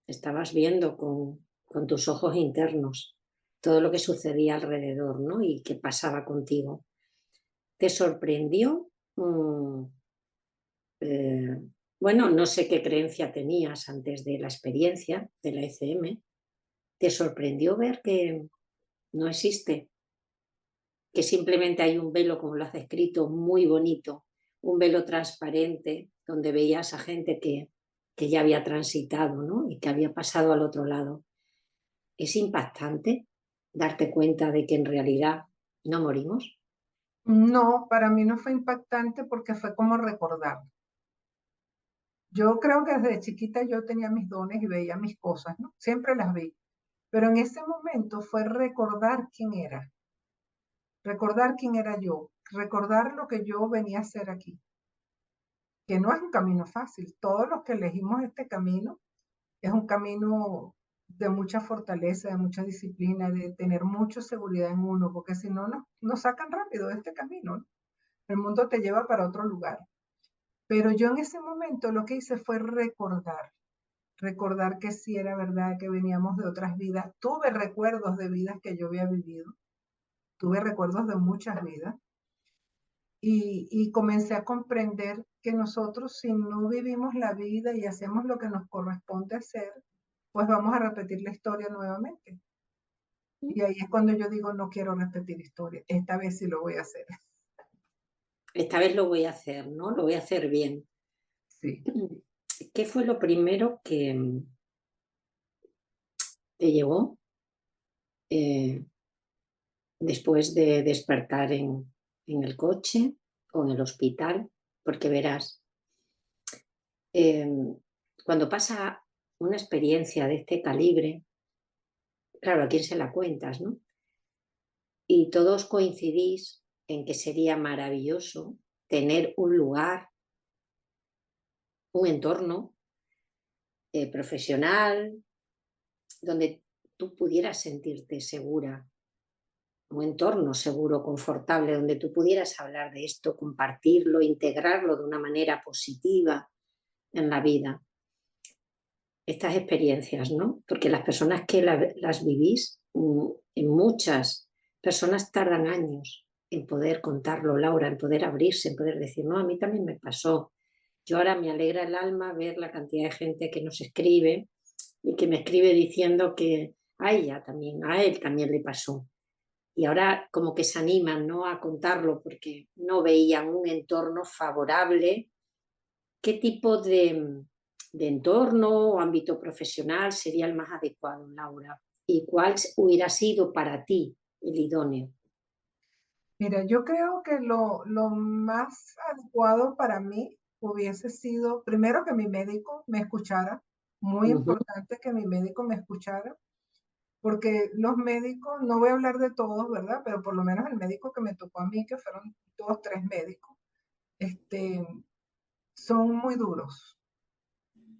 estabas viendo con tus ojos internos todo lo que sucedía alrededor, ¿no? Y qué pasaba contigo. ¿Te sorprendió? Eh, bueno, no sé qué creencia tenías antes de la experiencia de la ECM. ¿Te sorprendió ver que no existe, que simplemente hay un velo, como lo has escrito, muy bonito, un velo transparente, donde veías a gente que ya había transitado, ¿no? Y que había pasado al otro lado? Es impactante darte cuenta de que en realidad no morimos. No, para mí no fue impactante porque fue como recordar. Yo creo que desde chiquita yo tenía mis dones y veía mis cosas, ¿no? Siempre las vi. Pero en ese momento fue recordar quién era yo, recordar lo que yo venía a hacer aquí, que no es un camino fácil. Todos los que elegimos este camino es un camino de mucha fortaleza, de mucha disciplina, de tener mucha seguridad en uno, porque si no, nos sacan rápido de este camino, ¿no? El mundo te lleva para otro lugar. Pero yo en ese momento lo que hice fue recordar que sí era verdad, que veníamos de otras vidas. Tuve recuerdos de vidas que yo había vivido, tuve recuerdos de muchas vidas y comencé a comprender que nosotros si no vivimos la vida y hacemos lo que nos corresponde hacer, pues vamos a repetir la historia nuevamente. Y ahí es cuando yo digo, no quiero repetir historia, esta vez sí lo voy a hacer. Esta vez lo voy a hacer, ¿no? Lo voy a hacer bien. Sí. ¿Qué fue lo primero que te llevó después de despertar en el coche o en el hospital? Porque verás, eh, cuando pasa una experiencia de este calibre, claro, ¿a quién se la cuentas, no? Y todos coincidís en que sería maravilloso tener un lugar, un entorno profesional, donde tú pudieras sentirte segura, un entorno seguro, confortable, donde tú pudieras hablar de esto, compartirlo, integrarlo de una manera positiva en la vida. Estas experiencias, ¿no? Porque las personas que las vivís, en muchas personas tardan años en poder contarlo, Laura, en poder abrirse, en poder decir, no, a mí también me pasó. Yo ahora me alegra el alma ver la cantidad de gente que nos escribe y que me escribe diciendo que a ella también, a él también le pasó. Y ahora como que se animan, ¿no?, a contarlo porque no veían un entorno favorable. ¿Qué tipo de entorno o ámbito profesional sería el más adecuado, Laura? ¿Y cuál hubiera sido para ti el idóneo? Mira, yo creo que lo más adecuado para mí hubiese sido, primero, que mi médico me escuchara, muy Ujú, importante que mi médico me escuchara, porque los médicos, no voy a hablar de todos, ¿verdad? Pero por lo menos el médico que me tocó a mí, que fueron 2, 3 médicos, este, son muy duros.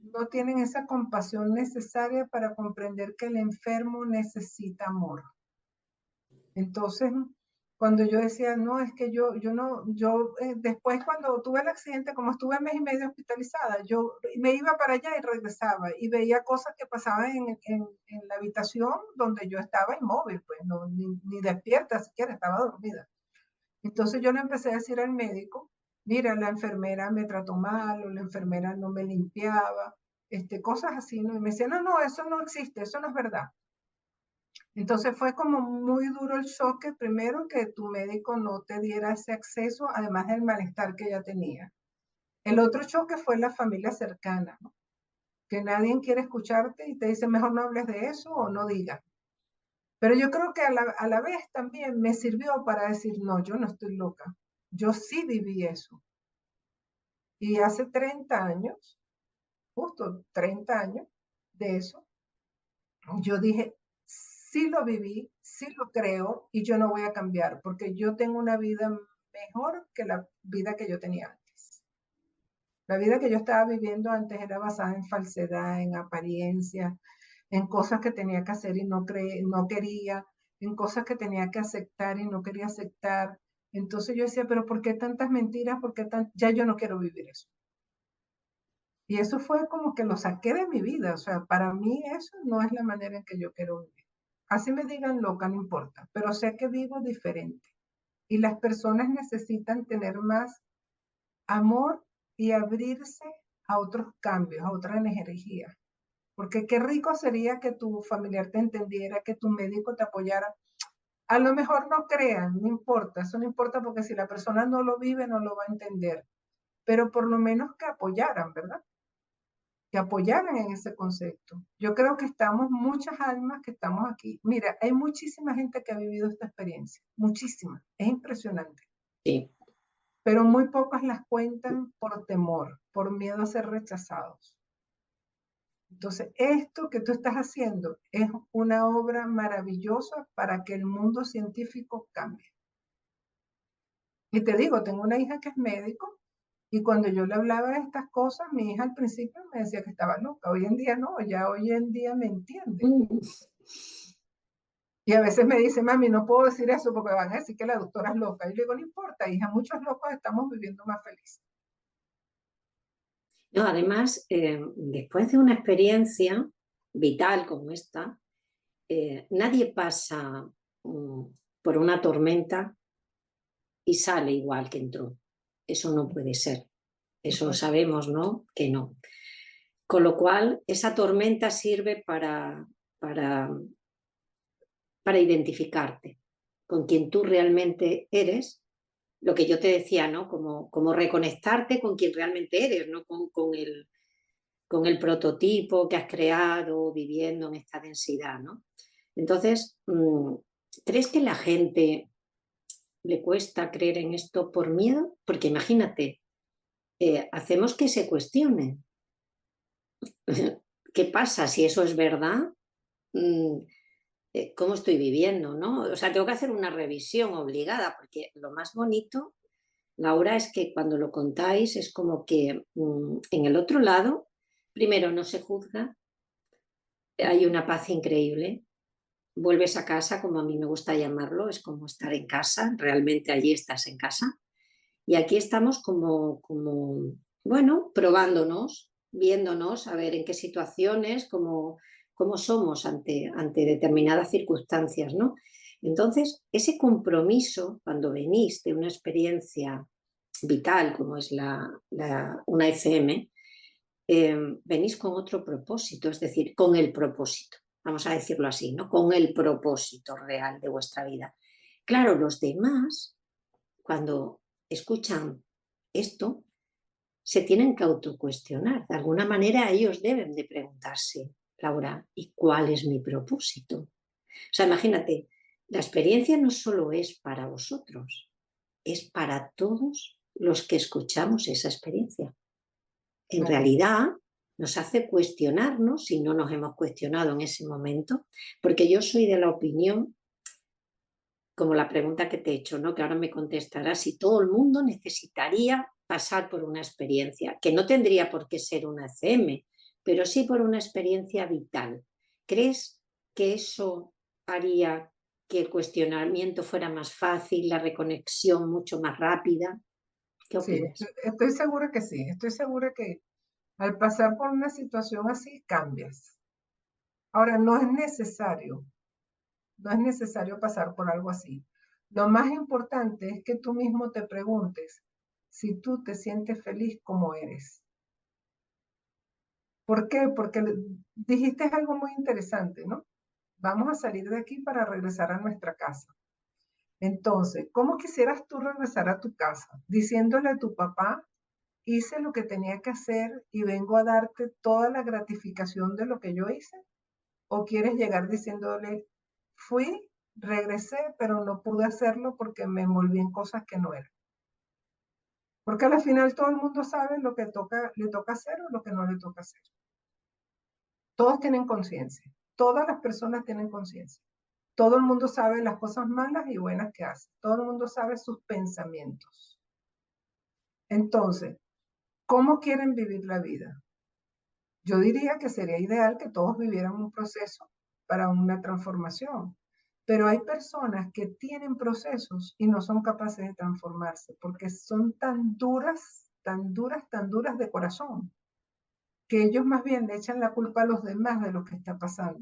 No tienen esa compasión necesaria para comprender que el enfermo necesita amor. Entonces, cuando yo decía, no, es que yo no, yo después cuando tuve el accidente, como estuve mes y medio hospitalizada, yo me iba para allá y regresaba y veía cosas que pasaban en la habitación donde yo estaba inmóvil, pues no, ni despierta siquiera, estaba dormida. Entonces yo le empecé a decir al médico, mira, la enfermera me trató mal o la enfermera no me limpiaba, cosas así, ¿no? Y me decía, no, no, eso no existe, eso no es verdad. Entonces fue como muy duro el choque, primero que tu médico no te diera ese acceso, además del malestar que ella tenía. El otro choque fue la familia cercana, ¿no? Que nadie quiere escucharte y te dice, mejor no hables de eso o no digas. Pero yo creo que a la vez también me sirvió para decir, no, yo no estoy loca. Yo sí viví eso. Y hace 30 años, justo 30 años de eso, yo dije, sí lo viví, sí lo creo y yo no voy a cambiar porque yo tengo una vida mejor que la vida que yo tenía antes. La vida que yo estaba viviendo antes era basada en falsedad, en apariencia, en cosas que tenía que hacer y no quería, en cosas que tenía que aceptar y no quería aceptar. Entonces yo decía, pero ¿por qué tantas mentiras? ¿Por qué ya yo no quiero vivir eso? Y eso fue como que lo saqué de mi vida. O sea, para mí eso no es la manera en que yo quiero vivir. Así me digan loca, no importa, pero sé que vivo diferente. Y las personas necesitan tener más amor y abrirse a otros cambios, a otra energía. Porque qué rico sería que tu familiar te entendiera, que tu médico te apoyara. A lo mejor no crean, no importa, eso no importa porque si la persona no lo vive, no lo va a entender. Pero por lo menos que apoyaran, ¿verdad? Que apoyaran en ese concepto. Yo creo que estamos, muchas almas que estamos aquí. Mira, hay muchísima gente que ha vivido esta experiencia, muchísima, es impresionante, sí. pero muy pocas las cuentan por temor, por miedo a ser rechazados. Entonces, esto que tú estás haciendo es una obra maravillosa para que el mundo científico cambie. Y te digo, tengo una hija que es médico y cuando yo le hablaba de estas cosas, mi hija al principio me decía que estaba loca. Hoy en día no, ya hoy en día me entiende. Mm. Y a veces me dice, mami, no puedo decir eso porque van a decir que la doctora es loca. Y yo digo, no importa, hija, muchos locos estamos viviendo más felices. No, además, después de una experiencia vital como esta, nadie pasa por una tormenta y sale igual que entró. Eso no puede ser. Eso Correcto. sabemos, ¿no? Que no. Con lo cual, esa tormenta sirve para, para identificarte con quien tú realmente eres, lo que yo te decía, ¿no? Como reconectarte con quien realmente eres, no con el prototipo que has creado viviendo en esta densidad, ¿no? Entonces, ¿crees que la gente le cuesta creer en esto por miedo? Porque imagínate, hacemos que se cuestione. ¿Qué pasa si eso es verdad? Mm, cómo estoy viviendo, ¿no? O sea, tengo que hacer una revisión obligada, porque lo más bonito, Laura, es que cuando lo contáis es como que en el otro lado, primero no se juzga, hay una paz increíble, vuelves a casa, como a mí me gusta llamarlo, es como estar en casa, realmente allí estás en casa. Y aquí estamos bueno, probándonos, viéndonos, a ver en qué situaciones, cómo somos ante determinadas circunstancias, ¿no? Entonces, ese compromiso, cuando venís de una experiencia vital como es una FM, venís con otro propósito, es decir, con el propósito, vamos a decirlo así, ¿no? Con el propósito real de vuestra vida. Claro, los demás, cuando escuchan esto, se tienen que autocuestionar. De alguna manera ellos deben de preguntarse, Laura, ¿y cuál es mi propósito? O sea, imagínate, la experiencia no solo es para vosotros, es para todos los que escuchamos esa experiencia. En Claro. realidad nos hace cuestionarnos, si no nos hemos cuestionado en ese momento, porque yo soy de la opinión, como la pregunta que te he hecho, ¿no? Que ahora me contestarás, si todo el mundo necesitaría pasar por una experiencia, que no tendría por qué ser una ECM, pero sí por una experiencia vital. ¿Crees que eso haría que el cuestionamiento fuera más fácil, la reconexión mucho más rápida? ¿Qué Sí, estoy, opinas? estoy segura que sí. Estoy segura que al pasar por una situación así, cambias. Ahora, no es necesario pasar por algo así. Lo más importante es que tú mismo te preguntes si tú te sientes feliz como eres. ¿Por qué? Porque dijiste algo muy interesante, ¿no? Vamos a salir de aquí para regresar a nuestra casa. Entonces, ¿cómo quisieras tú regresar a tu casa? Diciéndole a tu papá, hice lo que tenía que hacer y vengo a darte toda la gratificación de lo que yo hice. ¿O quieres llegar diciéndole, fui, regresé, pero no pude hacerlo porque me envolví en cosas que no eran? Porque al final todo el mundo sabe lo que le toca hacer o lo que no le toca hacer. Todos tienen conciencia. Todas las personas tienen conciencia. Todo el mundo sabe las cosas malas y buenas que hace. Todo el mundo sabe sus pensamientos. Entonces, ¿cómo quieren vivir la vida? Yo diría que sería ideal que todos vivieran un proceso para una transformación, pero hay personas que tienen procesos y no son capaces de transformarse porque son tan duras, tan duras, tan duras de corazón, que ellos más bien le echan la culpa a los demás de lo que está pasando,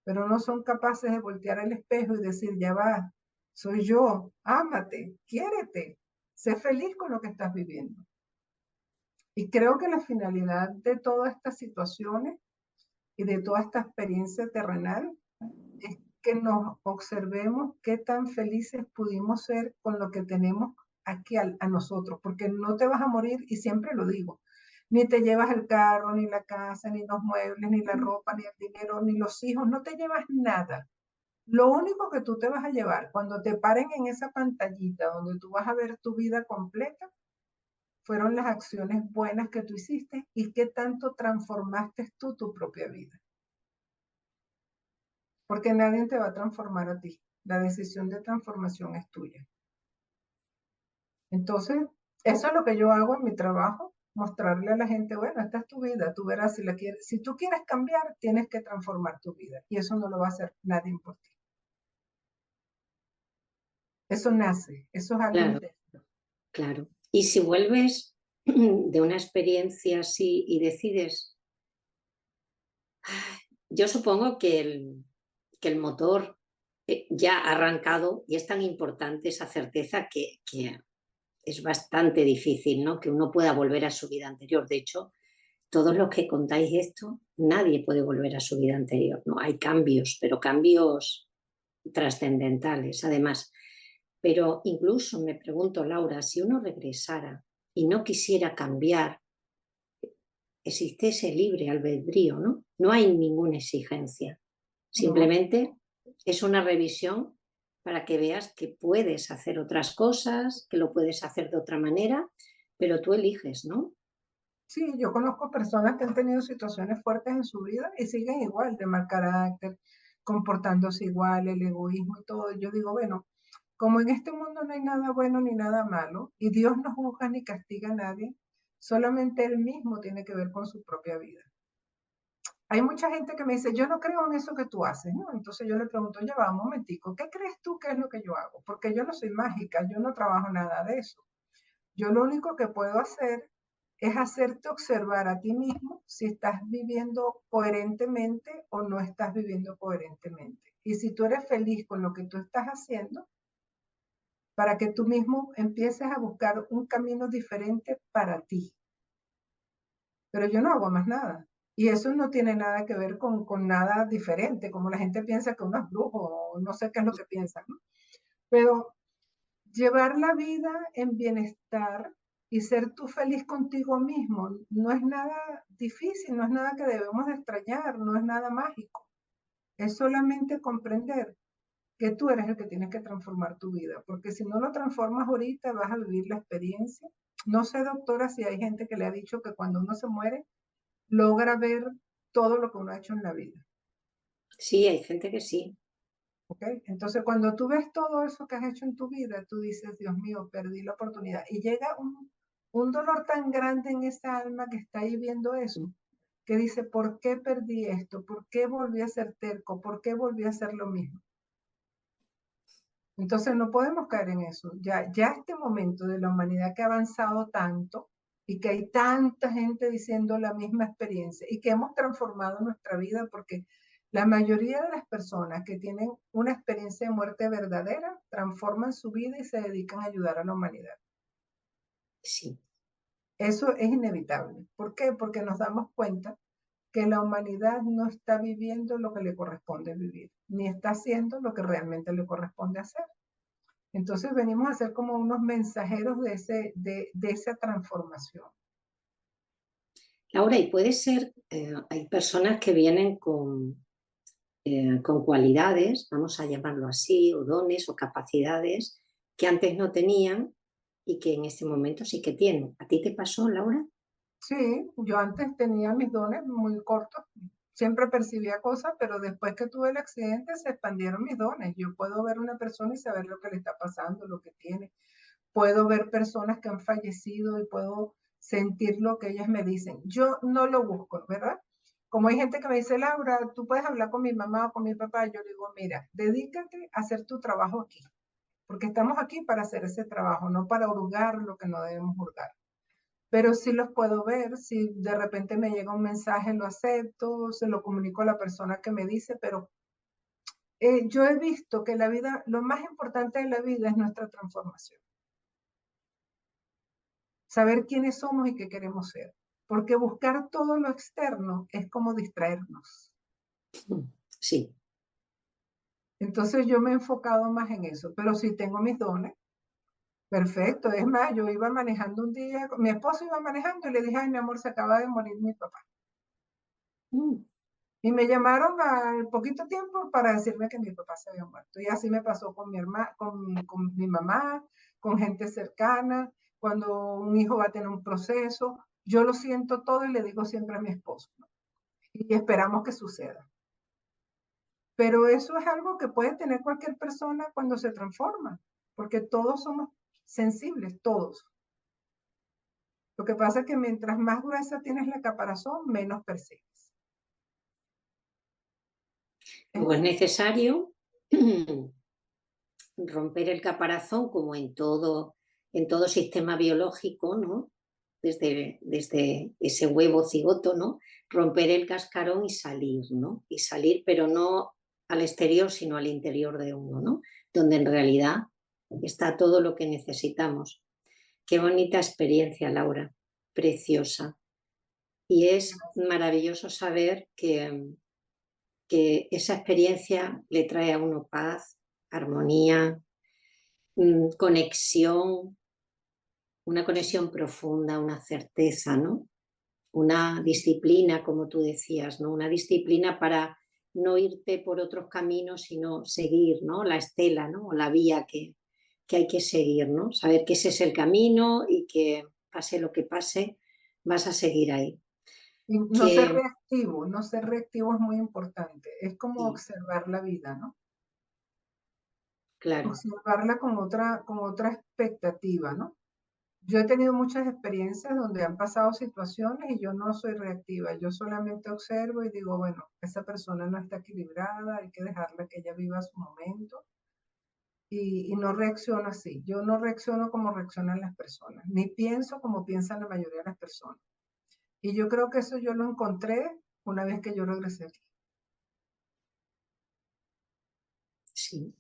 pero no son capaces de voltear el espejo y decir, ya va, soy yo, ámate, quiérete, sé feliz con lo que estás viviendo. Y creo que la finalidad de todas estas situaciones y de toda esta experiencia terrenal es que nos observemos qué tan felices pudimos ser con lo que tenemos aquí a nosotros, porque no te vas a morir, y siempre lo digo, ni te llevas el carro, ni la casa, ni los muebles, ni la ropa, ni el dinero, ni los hijos, no te llevas nada. Lo único que tú te vas a llevar cuando te paren en esa pantallita donde tú vas a ver tu vida completa, fueron las acciones buenas que tú hiciste y qué tanto transformaste tú tu propia vida. Porque nadie te va a transformar a ti. La decisión de transformación es tuya. Entonces, eso es lo que yo hago en mi trabajo, mostrarle a la gente, bueno, esta es tu vida, tú verás si la quieres, si tú quieres cambiar, tienes que transformar tu vida y eso no lo va a hacer nadie por ti. Eso nace, eso es algo Claro, interno. claro. Y si vuelves de una experiencia así y decides, yo supongo que el motor ya ha arrancado y es tan importante esa certeza que es bastante difícil, ¿no? Que uno pueda volver a su vida anterior. De hecho, todos los que contáis esto, nadie puede volver a su vida anterior, ¿no? Hay cambios, pero cambios trascendentales, además. Pero incluso me pregunto, Laura, si uno regresara y no quisiera cambiar, existe ese libre albedrío, ¿no? No hay ninguna exigencia. No, Simplemente es una revisión para que veas que puedes hacer otras cosas, que lo puedes hacer de otra manera, pero tú eliges, ¿no? sí, yo conozco personas que han tenido situaciones fuertes en su vida y siguen igual de mal carácter, comportándose igual, el egoísmo y todo. Yo digo, bueno, como en este mundo no hay nada bueno ni nada malo, y Dios no juzga ni castiga a nadie, solamente Él mismo tiene que ver con su propia vida. Hay mucha gente que me dice, yo no creo en eso que tú haces, ¿no? Entonces yo le pregunto, ya va, un momentico, ¿qué crees tú que es lo que yo hago? Porque yo no soy mágica, yo no trabajo nada de eso. Yo lo único que puedo hacer es hacerte observar a ti mismo si estás viviendo coherentemente o no estás viviendo coherentemente. Y si tú eres feliz con lo que tú estás haciendo, para que tú mismo empieces a buscar un camino diferente para ti. Pero yo no hago más nada. Y eso no tiene nada que ver con nada diferente, como la gente piensa que uno es brujo o no sé qué es lo que piensan, ¿no? Pero llevar la vida en bienestar y ser tú feliz contigo mismo no es nada difícil, no es nada que debemos de extrañar, no es nada mágico. Es solamente comprender que tú eres el que tienes que transformar tu vida, porque si no lo transformas ahorita vas a vivir la experiencia. No sé, doctora, si hay gente que le ha dicho que cuando uno se muere logra ver todo lo que uno ha hecho en la vida. Sí, hay gente que sí. ¿Ok? Entonces, cuando tú ves todo eso que has hecho en tu vida, tú dices, Dios mío, perdí la oportunidad. Y llega un dolor tan grande en esa alma que está ahí viendo eso, que dice, ¿por qué perdí esto? ¿Por qué volví a ser terco? ¿Por qué volví a hacer lo mismo? Entonces, no podemos caer en eso. Ya este momento de la humanidad que ha avanzado tanto y que hay tanta gente diciendo la misma experiencia y que hemos transformado nuestra vida porque la mayoría de las personas que tienen una experiencia de muerte verdadera transforman su vida y se dedican a ayudar a la humanidad. Sí. Eso es inevitable. ¿Por qué? Porque nos damos cuenta que la humanidad no está viviendo lo que le corresponde vivir, ni está haciendo lo que realmente le corresponde hacer. Entonces venimos a ser como unos mensajeros de esa transformación. Laura, y puede ser, hay personas que vienen con cualidades, vamos a llamarlo así, o dones o capacidades que antes no tenían y que en este momento sí que tienen. ¿A ti te pasó, Laura? Sí, yo antes tenía mis dones muy cortos, siempre percibía cosas, pero después que tuve el accidente se expandieron mis dones. Yo puedo ver una persona y saber lo que le está pasando, lo que tiene. Puedo ver personas que han fallecido y puedo sentir lo que ellas me dicen. Yo no lo busco, ¿verdad? Como hay gente que me dice, Laura, tú puedes hablar con mi mamá o con mi papá, yo digo, mira, dedícate a hacer tu trabajo aquí, porque estamos aquí para hacer ese trabajo, no para hurgar lo que no debemos hurgar. Pero sí los puedo ver, si de repente me llega un mensaje, lo acepto, se lo comunico a la persona que me dice, pero yo he visto que la vida, lo más importante de la vida es nuestra transformación. Saber quiénes somos y qué queremos ser. Porque buscar todo lo externo es como distraernos. Sí. Entonces yo me he enfocado más en eso, pero sí tengo mis dones. Perfecto. Es más, yo iba manejando un día, mi esposo iba manejando y le dije, ay, mi amor, se acaba de morir mi papá. Mm. Y me llamaron al poquito tiempo para decirme que mi papá se había muerto. Y así me pasó con mi hermana, con mi mamá, con gente cercana, cuando un hijo va a tener un proceso. Yo lo siento todo y le digo siempre a mi esposo, ¿no? Y esperamos que suceda. Pero eso es algo que puede tener cualquier persona cuando se transforma, porque todos somos sensibles, todos. Lo que pasa es que mientras más gruesa tienes la caparazón, menos percibes. Luego es necesario romper el caparazón como en todo sistema biológico, ¿no? Desde ese huevo cigoto, ¿no? Romper el cascarón y salir, ¿no? Y salir, pero no al exterior, sino al interior de uno, ¿no? Donde en realidad está todo lo que necesitamos. Qué bonita experiencia, Laura, preciosa. Y es maravilloso saber que esa experiencia le trae a uno paz, armonía, conexión, una conexión profunda, una certeza, ¿no? Una disciplina, como tú decías, ¿no? Una disciplina para no irte por otros caminos, sino seguir, ¿no? La estela, ¿no? O la vía que hay que seguir, ¿no? Saber que ese es el camino y que pase lo que pase, vas a seguir ahí. Y que, no ser reactivo es muy importante. Es como sí, observar la vida, ¿no? claro, Observarla con otra expectativa, ¿no? Yo he tenido muchas experiencias donde han pasado situaciones y yo no soy reactiva, yo solamente observo y digo, bueno, esa persona no está equilibrada, hay que dejarla que ella viva su momento y no reacciono así. Yo no reacciono como reaccionan las personas, ni pienso como piensan la mayoría de las personas. Y yo creo que eso yo lo encontré una vez que yo regresé aquí. sí,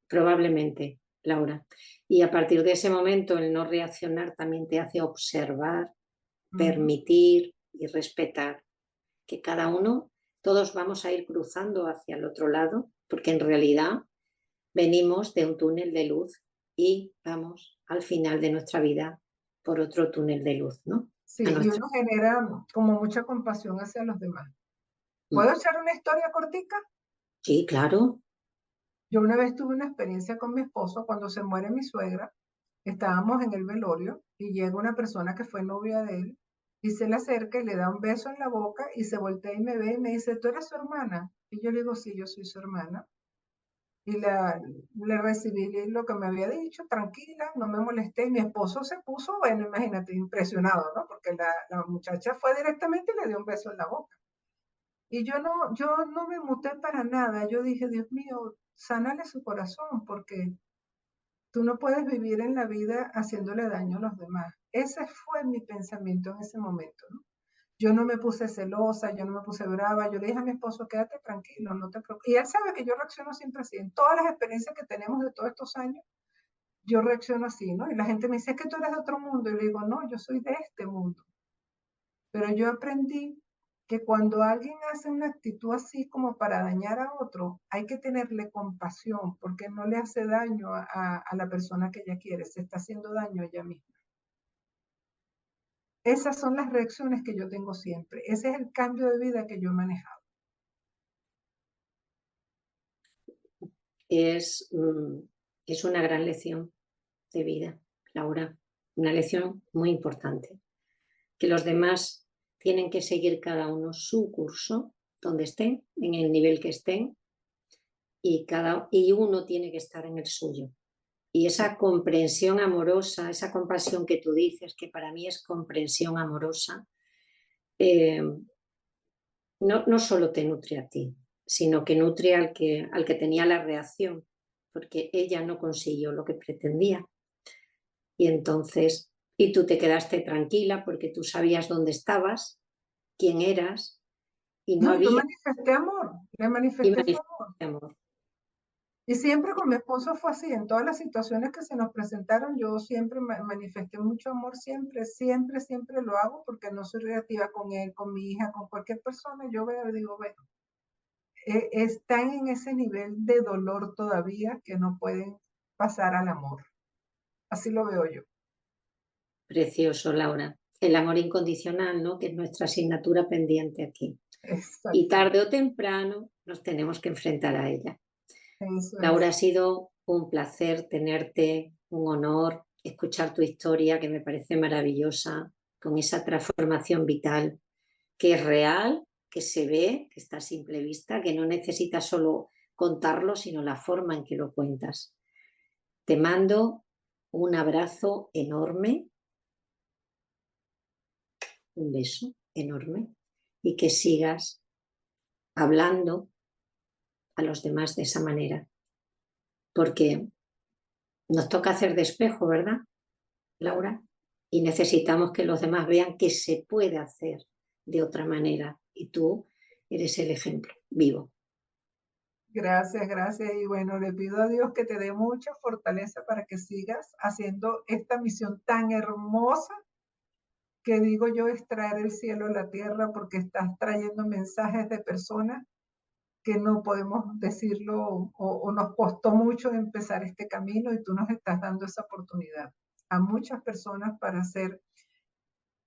probablemente, Laura. Y a partir de ese momento, el no reaccionar también te hace observar, Ujú. permitir y respetar que cada uno, todos vamos a ir cruzando hacia el otro lado, porque en realidad venimos de un túnel de luz y vamos al final de nuestra vida por otro túnel de luz, ¿no? Sí, A y nuestra... uno genera como mucha compasión hacia los demás. Mm. ¿Puedo echar una historia cortica? Sí, claro. Yo una vez tuve una experiencia con mi esposo cuando se muere mi suegra. Estábamos en el velorio y llega una persona que fue novia de él y se le acerca y le da un beso en la boca y se voltea y me ve y me dice, ¿tú eres su hermana? Y yo le digo, sí, yo soy su hermana. Y le recibí lo que me había dicho, tranquila, no me molesté. Y mi esposo se puso, bueno, imagínate, impresionado, ¿no? Porque la muchacha fue directamente y le dio un beso en la boca. Y yo no me muté para nada. Yo dije, Dios mío, sánale su corazón, porque tú no puedes vivir en la vida haciéndole daño a los demás. Ese fue mi pensamiento en ese momento, ¿no? Yo no me puse celosa, yo no me puse brava, yo le dije a mi esposo, quédate tranquilo, no te preocupes. Y él sabe que yo reacciono siempre así. En todas las experiencias que tenemos de todos estos años, yo reacciono así, ¿no? Y la gente me dice, es que tú eres de otro mundo. Y le digo, no, yo soy de este mundo. Pero yo aprendí que cuando alguien hace una actitud así como para dañar a otro, hay que tenerle compasión porque no le hace daño a la persona que ella quiere, se está haciendo daño a ella misma. Esas son las reacciones que yo tengo siempre. Ese es el cambio de vida que yo he manejado. Es, es una gran lección de vida, Laura. Una lección muy importante. Que los demás tienen que seguir cada uno su curso, donde estén, en el nivel que estén, y uno tiene que estar en el suyo. Y esa comprensión amorosa, esa compasión que tú dices, que para mí es comprensión amorosa, eh, no solo te nutre a ti, sino que nutre al que tenía la reacción, porque ella no consiguió lo que pretendía. Y entonces, y tú te quedaste tranquila porque tú sabías dónde estabas, quién eras, y no No, yo había manifesté amor, le y manifesté su amor. manifestaste amor. Y siempre con mi esposo fue así, en todas las situaciones que se nos presentaron, yo siempre manifesté mucho amor, siempre, siempre, siempre lo hago porque no soy reactiva con él, con mi hija, con cualquier persona. Yo veo y digo, bueno, están en ese nivel de dolor todavía que no pueden pasar al amor. Así lo veo yo. Precioso, Laura. El amor incondicional, ¿no? Que es nuestra asignatura pendiente aquí. Y tarde Exactamente. o temprano nos tenemos que enfrentar a ella. Eso Laura, ha es. sido un placer tenerte, un honor escuchar tu historia, que me parece maravillosa, con esa transformación vital, que es real, que se ve, que está a simple vista, que no necesitas solo contarlo, sino la forma en que lo cuentas. Te mando un abrazo enorme, un beso enorme, y que sigas hablando a los demás de esa manera, porque nos toca hacer de espejo, ¿verdad, Laura? Y necesitamos que los demás vean que se puede hacer de otra manera, y tú eres el ejemplo vivo. Gracias, gracias. Y bueno, le pido a Dios que te dé mucha fortaleza para que sigas haciendo esta misión tan hermosa que digo yo es traer el cielo a la tierra porque estás trayendo mensajes de personas que no podemos decirlo o nos costó mucho empezar este camino y tú nos estás dando esa oportunidad a muchas personas para hacer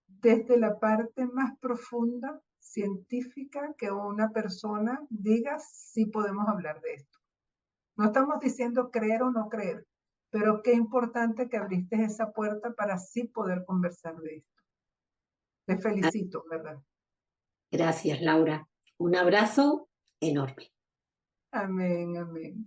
desde la parte más profunda científica que una persona diga si podemos hablar de esto. No estamos diciendo creer o no creer, pero qué importante que abriste esa puerta para así poder conversar de esto. Te felicito, ¿verdad? Gracias, Laura. Un abrazo enorme. Amén, amén.